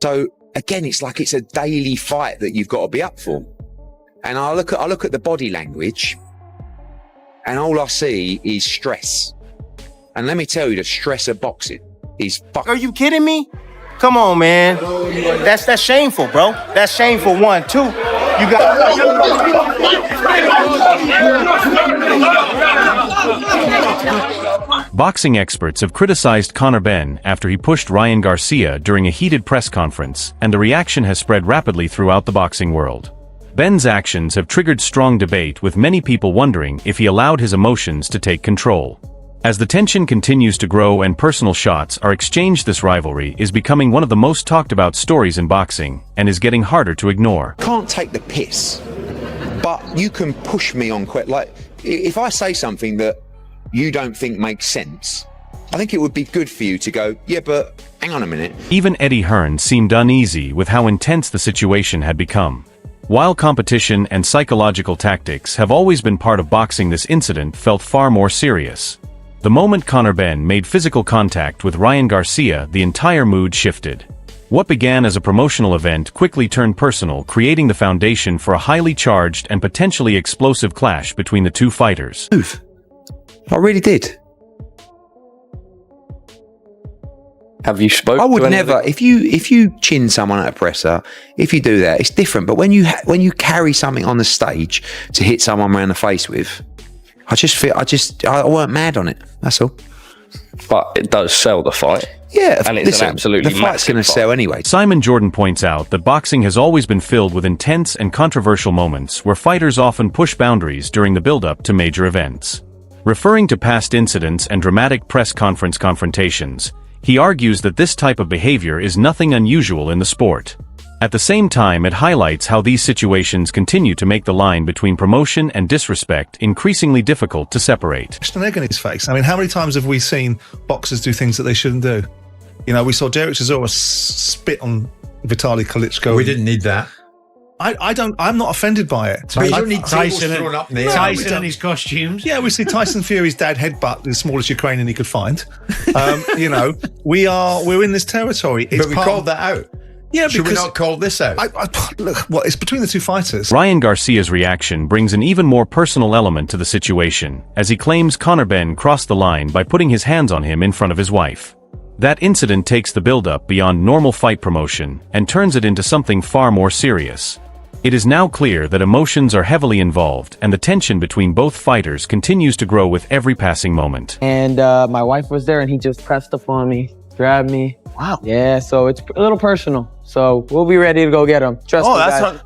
So again, it's like it's a daily fight that you've got to be up for. And I look at the body language, and all I see is stress. And let me tell you, the stress of boxing is Are you kidding me? Come on, man. That's shameful, bro. That's shameful. 1, 2. You got. Boxing experts have criticized Conor Benn after he pushed Ryan Garcia during a heated press conference, and the reaction has spread rapidly throughout the boxing world. Benn's actions have triggered strong debate, with many people wondering if he allowed his emotions to take control. As the tension continues to grow and personal shots are exchanged, this rivalry is becoming one of the most talked about stories in boxing and is getting harder to ignore. Can't take the piss, but you can push me on like if I say something that you don't think makes sense, I think it would be good for you to go, yeah, but hang on a minute. Even Eddie Hearn seemed uneasy with how intense the situation had become. While competition and psychological tactics have always been part of boxing, this incident felt far more serious. The moment Conor Benn made physical contact with Ryan Garcia, the entire mood shifted. What began as a promotional event quickly turned personal, creating the foundation for a highly charged and potentially explosive clash between the two fighters. I really did. Have you spoken? I would never. If you chin someone at a presser, if you do that, it's different. But when you carry something on the stage to hit someone around the face with, I weren't mad on it. That's all. But it does sell the fight. Yeah, and it's an absolutely the fight's going to sell anyway. Simon Jordan points out that boxing has always been filled with intense and controversial moments where fighters often push boundaries during the build-up to major events. Referring to past incidents and dramatic press conference confrontations, he argues that this type of behavior is nothing unusual in the sport. At the same time, it highlights how these situations continue to make the line between promotion and disrespect increasingly difficult to separate. An egg on his face. I mean, how many times have we seen boxers do things that they shouldn't do? You know, we saw Derek Chisora spit on Vitaly Klitschko. We didn't need that. I'm not offended by it. We don't need Tyson thrown up there. Tyson and his costumes. Yeah, we see Tyson Fury's dad headbutt the smallest Ukrainian he could find. You know, we're in this territory. But we called that out. Yeah, should we not call this out? Look, well, it's between the two fighters. Ryan Garcia's reaction brings an even more personal element to the situation, as he claims Conor Benn crossed the line by putting his hands on him in front of his wife. That incident takes the build-up beyond normal fight promotion and turns it into something far more serious. It is now clear that emotions are heavily involved, and the tension between both fighters continues to grow with every passing moment. And my wife was there, and he just pressed up on me, grabbed me. Wow. Yeah, so it's a little personal. So we'll be ready to go get him. Trust me, guys.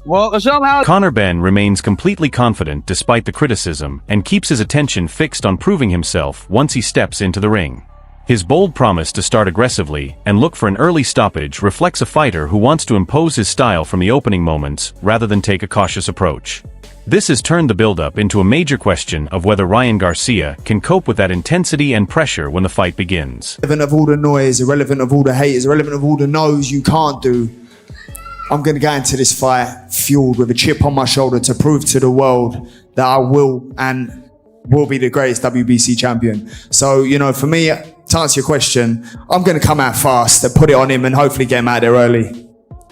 Well, somehow Conor Benn remains completely confident despite the criticism and keeps his attention fixed on proving himself once he steps into the ring. His bold promise to start aggressively and look for an early stoppage reflects a fighter who wants to impose his style from the opening moments rather than take a cautious approach. This has turned the build-up into a major question of whether Ryan Garcia can cope with that intensity and pressure when the fight begins. Irrelevant of all the noise, irrelevant of all the haters, irrelevant of all the no's you can't do, I'm going to go into this fight fueled with a chip on my shoulder to prove to the world that I will and will be the greatest WBC champion. So, you know, for me, to answer your question, I'm going to come out fast and put it on him and hopefully get him out there early.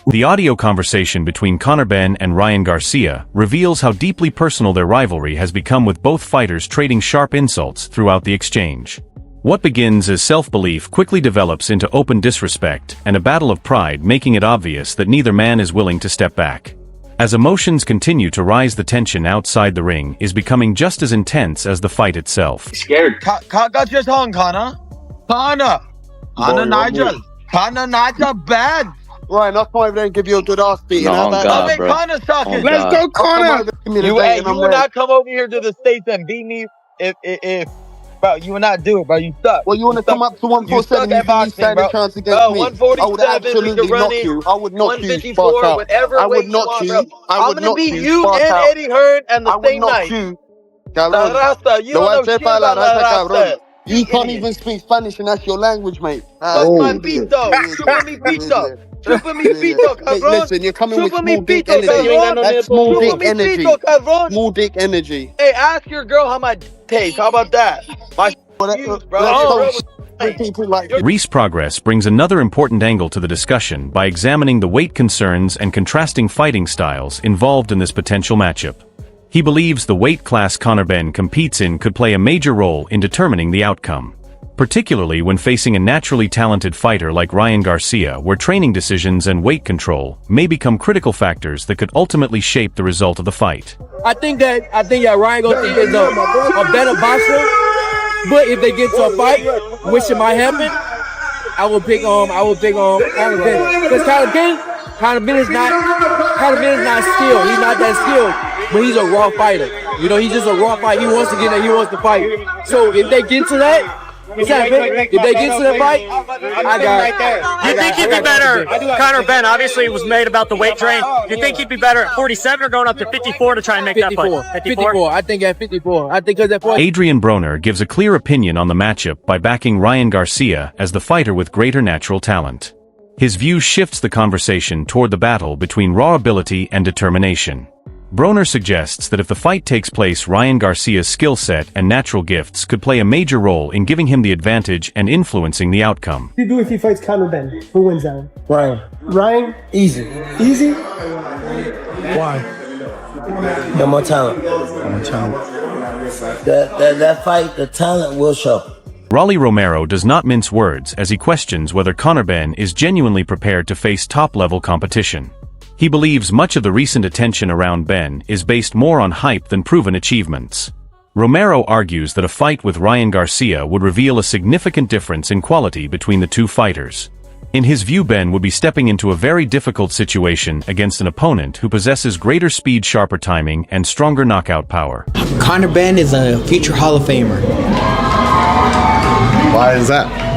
The audio conversation between Conor Benn and Ryan Garcia reveals how deeply personal their rivalry has become, with both fighters trading sharp insults throughout the exchange. What begins as self-belief quickly develops into open disrespect and a battle of pride, making it obvious that neither man is willing to step back. As emotions continue to rise, the tension outside the ring is becoming just as intense as the fight itself. Scared. Got your tongue, Conor. Conor Nigel, bad. Ryan, I can't even give you a good ass beating. No, God, bro. Connor's talking. Let's go, Conor. You will not come over here to the States and beat me if bro, you will not do it, bro. You suck. Well, you want to come up to 147 and you stand a chance against me? 147, I would absolutely knock you. I would knock you. I would knock you. I'm going to beat you and Eddie Hearn and the same night. You don't know shit about La Raza. You can't even speak Spanish and that's your language, mate. Chupa mi pito. Listen, you're coming with small dick energy. That's small dick energy. Small dick energy. Hey, ask your girl how my taste. How about that? My bro. people like Reese Progress brings another important angle to the discussion by examining the weight concerns and contrasting fighting styles involved in this potential matchup. He believes the weight class Conor Benn competes in could play a major role in determining the outcome, particularly when facing a naturally talented fighter like Ryan Garcia, where training decisions and weight control may become critical factors that could ultimately shape the result of the fight. I think that Ryan Garcia is a better boxer, but if they get to a fight, which it might happen, I will pick Conor Benn. Because Conor Benn is not skilled. He's not that skilled, but he's a raw fighter. You know, he's just a raw fighter. He wants to get there. He wants to fight. So if they get to that, if they get to the fight, I got. You think he'd be better? Conor Benn obviously was made about the weight train. You think he'd be better at 47 or going up to 54 to try and make that fight? 54. I think at 54. I think because at 40. Adrian Broner gives a clear opinion on the matchup by backing Ryan Garcia as the fighter with greater natural talent. His view shifts the conversation toward the battle between raw ability and determination. Broner suggests that if the fight takes place, Ryan Garcia's skill set and natural gifts could play a major role in giving him the advantage and influencing the outcome. What do you do if he fights Conor Benn? Who wins that one? Ryan. Ryan? Easy. Easy? Why? Got more talent. That fight, the talent will show. Rolly Romero does not mince words as he questions whether Conor Benn is genuinely prepared to face top-level competition. He believes much of the recent attention around Benn is based more on hype than proven achievements. Romero argues that a fight with Ryan Garcia would reveal a significant difference in quality between the two fighters. In his view, Benn would be stepping into a very difficult situation against an opponent who possesses greater speed, sharper timing, and stronger knockout power. Conor Benn is a future Hall of Famer. Why is that?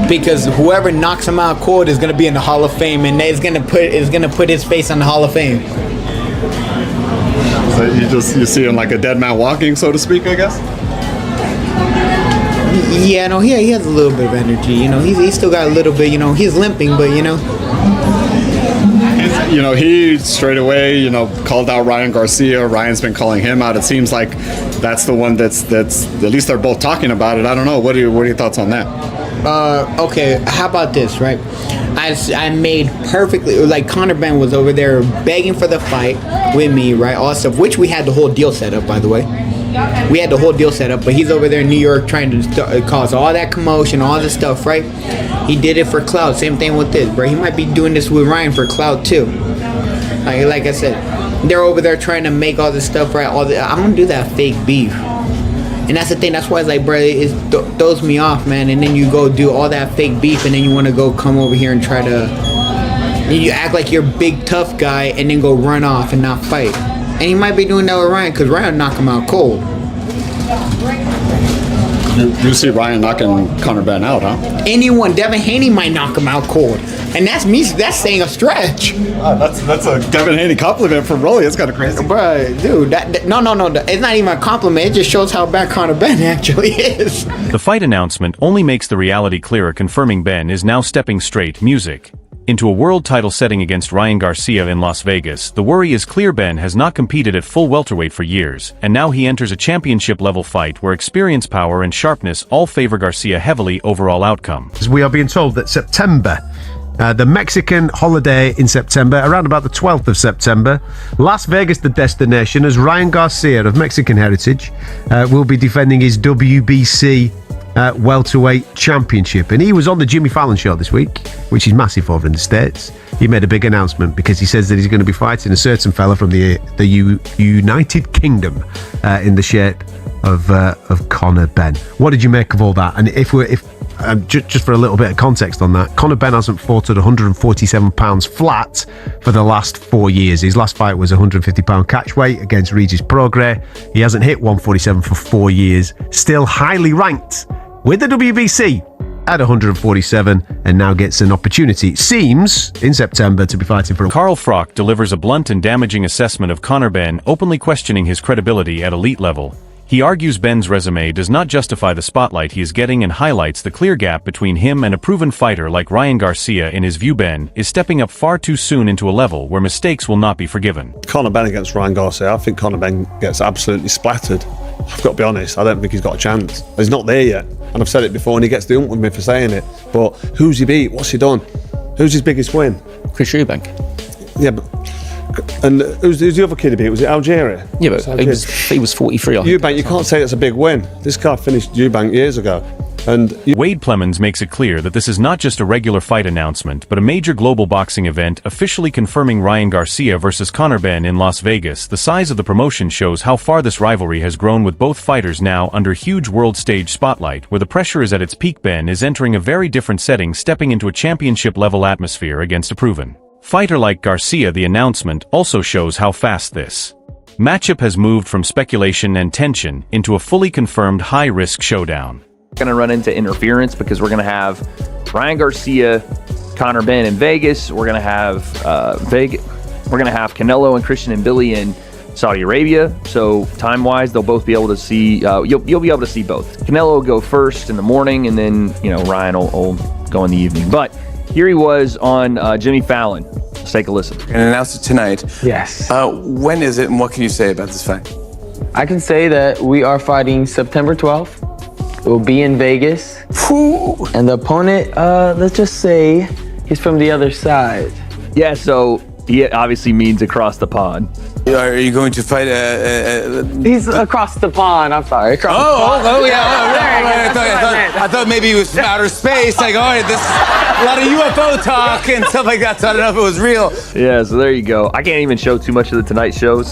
Because whoever knocks him out cold is going to be in the Hall of Fame, and it's going to put his face on the Hall of Fame. So you see him like a dead man walking, so to speak, I guess. Yeah, no, he has a little bit of energy. You know, he's still got a little bit. You know, he's limping, but you know. He straight away, called out Ryan Garcia. Ryan's been calling him out. It seems like that's the one that's at least they're both talking about it. I don't know. What are your thoughts on that? Okay, how about this, right? I made perfectly, like Conor Benn was over there begging for the fight with me, right? All stuff, which we had the whole deal set up, by the way. We had the whole deal set up, but he's over there in New York trying to cause all that commotion, all this stuff, right? He did it for clout. Same thing with this, bro. He might be doing this with Ryan for clout too. Like I said, they're over there trying to make all this stuff right. I'm gonna do that fake beef. And that's the thing. That's why it's like, bro, it throws me off, man. And then you go do all that fake beef, and then you want to go come over here and try to, you act like you're a big tough guy, and then go run off and not fight. And he might be doing that with Ryan, because Ryan knock him out cold. You see Ryan knocking Conor Benn out, huh? Anyone, Devin Haney might knock him out cold. And that's saying a stretch. That's a Devin Haney compliment from Rolly. It's kind of crazy. Bro, dude, no. It's not even a compliment. It just shows how bad Conor Benn actually is. The fight announcement only makes the reality clearer, confirming Benn is now stepping straight music into a world title setting against Ryan Garcia in Las Vegas. The worry is clear. Benn has not competed at full welterweight for years, and now he enters a championship-level fight where experience, power, and sharpness all favor Garcia heavily overall outcome. We are being told that September, the Mexican holiday in September, around about the 12th of September, Las Vegas the destination, as Ryan Garcia of Mexican heritage will be defending his WBC welterweight championship. And he was on the Jimmy Fallon show this week, which is massive over in the States. He made a big announcement because he says that he's going to be fighting a certain fella from the United Kingdom in the shape of Conor Benn. What did you make of all that? And just for a little bit of context on that, Conor Benn hasn't fought at 147 pounds flat for the last 4 years. His last fight was 150 pound catch weight against Regis Prograis. He hasn't hit 147 for 4 years. Still highly ranked with the WBC at 147, and now gets an opportunity, it seems, in September to be fighting for. Carl Froch delivers a blunt and damaging assessment of Conor Benn, openly questioning his credibility at elite level. He argues Benn's resume does not justify the spotlight he is getting and highlights the clear gap between him and a proven fighter like Ryan Garcia. In his view, Benn is stepping up far too soon into a level where mistakes will not be forgiven. Conor Benn against Ryan Garcia, I think Conor Benn gets absolutely splattered. I've got to be honest, I don't think he's got a chance. He's not there yet. And I've said it before, and he gets the ump with me for saying it. But who's he beat? What's he done? Who's his biggest win? Chris Eubank. Yeah, but... And who's the other kid he beat? Was it Algeria? Yeah, but he was 43. Eubank, you can't say it's a big win. This guy finished Eubank years ago. And Wade Plemons makes it clear that this is not just a regular fight announcement, but a major global boxing event officially confirming Ryan Garcia versus Conor Benn in Las Vegas. The size of the promotion shows how far this rivalry has grown, with both fighters now under huge world stage spotlight, where the pressure is at its peak. Benn is entering a very different setting, stepping into a championship-level atmosphere against a proven fighter like Garcia. The announcement also shows how fast this matchup has moved from speculation and tension into a fully confirmed high-risk showdown. Going to run into interference because we're going to have Ryan Garcia, Conor Benn in Vegas. We're going to have We're going to have Canelo and Christian and Billy in Saudi Arabia. So time-wise, they'll both be able to see. You'll be able to see both. Canelo will go first in the morning, and then Ryan will go in the evening. But here he was on Jimmy Fallon. Let's take a listen. And announce it tonight. Yes. When is it, and what can you say about this fight? I can say that we are fighting September 12th. It will be in Vegas. And the opponent, let's just say he's from the other side. Yeah, so he obviously means across the pond. Are you going to fight He's across the pond, I'm sorry. Yeah. I thought maybe he was from outer space. Like, this a lot of UFO talk and stuff like that, so I don't know if it was real. Yeah, so there you go. I can't even show too much of the Tonight Show,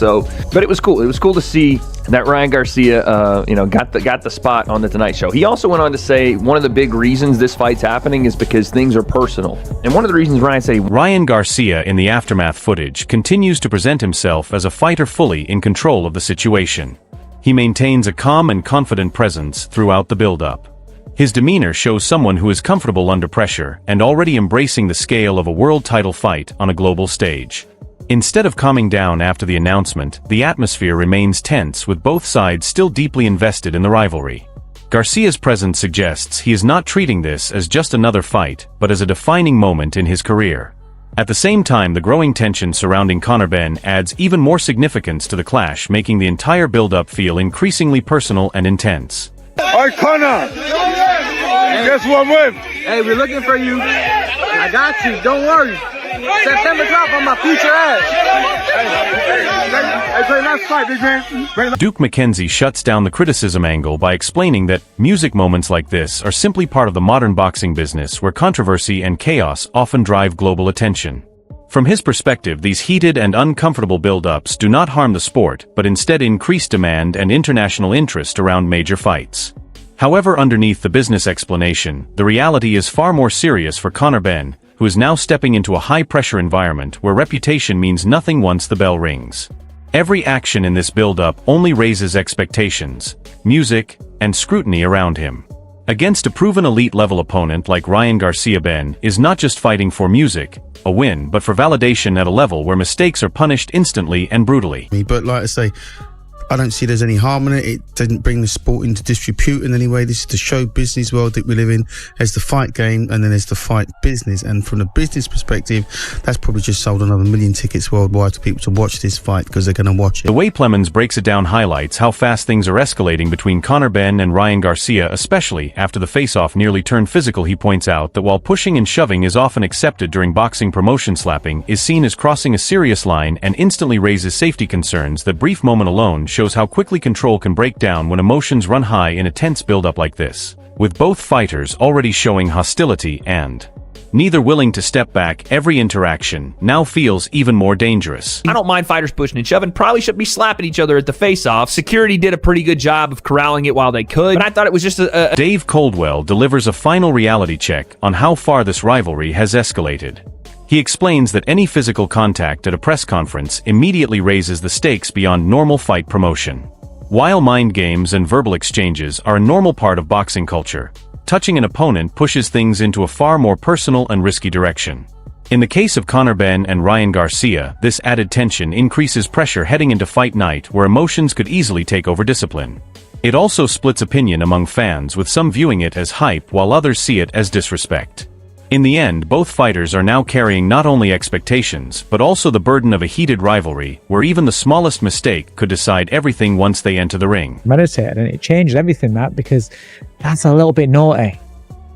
but it was cool. It was cool to see that Ryan Garcia, got the spot on the Tonight Show. He also went on to say one of the big reasons this fight's happening is because things are personal. And one of the reasons Ryan Garcia in the aftermath footage continues to present himself as a fighter fully in control of the situation. He maintains a calm and confident presence throughout the build-up. His demeanor shows someone who is comfortable under pressure and already embracing the scale of a world title fight on a global stage. Instead of calming down after the announcement, the atmosphere remains tense, with both sides still deeply invested in the rivalry. Garcia's presence suggests he is not treating this as just another fight, but as a defining moment in his career. At the same time, the growing tension surrounding Conor Benn adds even more significance to the clash, making the entire build-up feel increasingly personal and intense. Hey, Conor! Guess who I'm with? Hey, we're looking for you. I got you. Don't worry. September 12th on my future ass. Duke McKenzie shuts down the criticism angle by explaining that music moments like this are simply part of the modern boxing business, where controversy and chaos often drive global attention. From his perspective, these heated and uncomfortable build-ups do not harm the sport, but instead increase demand and international interest around major fights. However, underneath the business explanation, the reality is far more serious for Conor Benn, who is now stepping into a high-pressure environment where reputation means nothing once the bell rings. Every action in this build-up only raises expectations, music, and scrutiny around him. Against a proven elite-level opponent like Ryan Garcia, Benn is not just fighting for music, a win, but for validation at a level where mistakes are punished instantly and brutally. But like I say, I don't see there's any harm in it. It doesn't bring the sport into disrepute in any way. This is the show business world that we live in. There's the fight game, and then there's the fight business. And from the business perspective, that's probably just sold another 1 million tickets worldwide to people to watch this fight because they're going to watch it. The way Plemons breaks it down highlights how fast things are escalating between Conor Benn and Ryan Garcia, especially after the face-off nearly turned physical. He points out that while pushing and shoving is often accepted during boxing promotion, slapping is seen as crossing a serious line and instantly raises safety concerns. That brief moment alone shows how quickly control can break down when emotions run high in a tense build-up like this, with both fighters already showing hostility and neither willing to step back. Every interaction now feels even more dangerous. I don't mind fighters pushing and shoving. Probably shouldn't be slapping each other at the face-off. Security did a pretty good job of corralling it while they could, but I thought it was just Dave Coldwell delivers a final reality check on how far this rivalry has escalated. He explains that any physical contact at a press conference immediately raises the stakes beyond normal fight promotion. While mind games and verbal exchanges are a normal part of boxing culture, touching an opponent pushes things into a far more personal and risky direction. In the case of Conor Benn and Ryan Garcia, this added tension increases pressure heading into fight night, where emotions could easily take over discipline. It also splits opinion among fans, with some viewing it as hype while others see it as disrespect. In the end, both fighters are now carrying not only expectations, but also the burden of a heated rivalry, where even the smallest mistake could decide everything once they enter the ring. Meditated, and it changed everything, that, because that's a little bit naughty.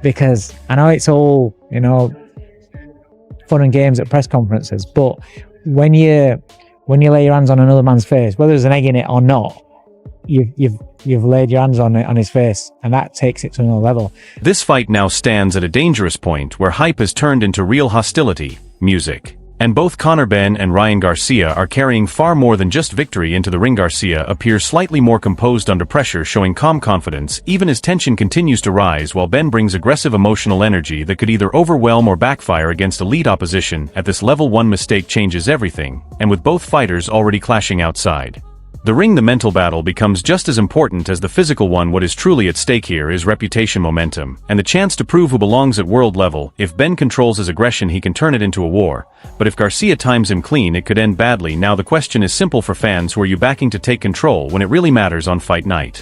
Because I know it's all, fun and games at press conferences, but when you lay your hands on another man's face, whether there's an egg in it or not, you've laid your hands on his face, and that takes it to another level. This fight now stands at a dangerous point where hype has turned into real hostility, music. And both Conor Benn and Ryan Garcia are carrying far more than just victory into the ring. Garcia appears slightly more composed under pressure, showing calm confidence even as tension continues to rise, while Benn brings aggressive emotional energy that could either overwhelm or backfire against elite opposition. At this level, one mistake changes everything, and with both fighters already clashing outside the ring, the mental battle becomes just as important as the physical one. What is truly at stake here is reputation, momentum, and the chance to prove who belongs at world level. If Benn controls his aggression, he can turn it into a war, but if Garcia times him clean, it could end badly. Now the question is simple for fans: who are you backing to take control when it really matters on fight night?